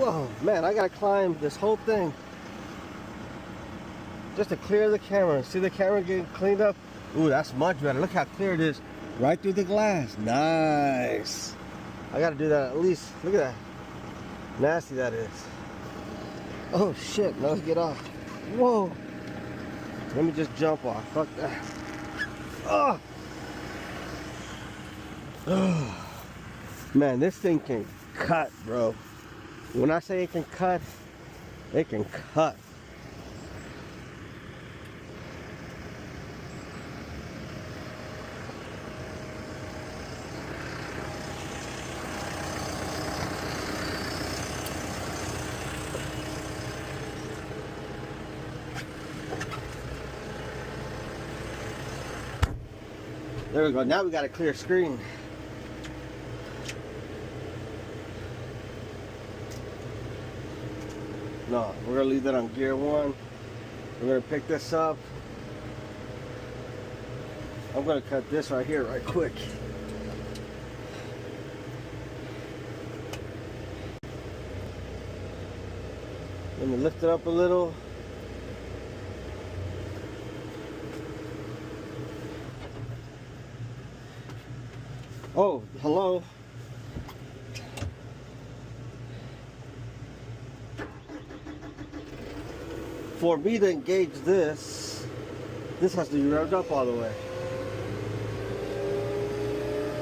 Whoa, man, I gotta climb this whole thing just to clear the camera. See the camera getting cleaned up? Ooh, that's much better. Look how clear it is right through the glass. Nice. I gotta do that at least. Look at that. Nasty that is. Oh shit, now let's get off. Whoa. Let me just jump off. Fuck that. Oh. Oh. Man, this thing can cut, bro. When I say it can cut, it can cut. There we go. Now we got a clear screen. No, we're gonna leave that on gear 1. We're gonna pick this up. I'm gonna cut this right here right quick. Let me lift it up a little. Oh, hello. For me to engage this has to be revved up all the way.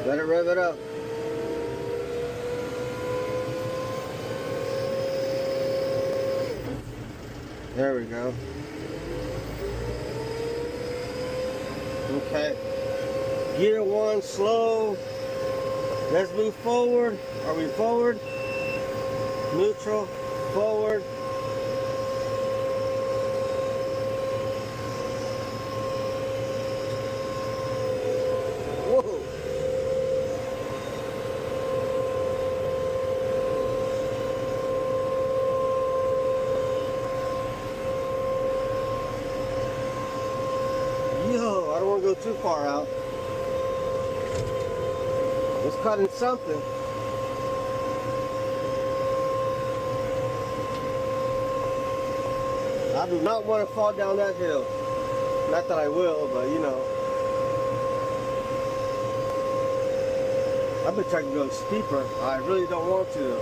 Let it rev it up. There we go. Okay. Gear 1, slow. Let's move forward. Are we forward? Neutral, forward. Whoa. Yo, I don't want to go too far out. It's cutting something. I do not want to fall down that hill. Not that I will, but you know. I've been trying to go steeper. I really don't want to.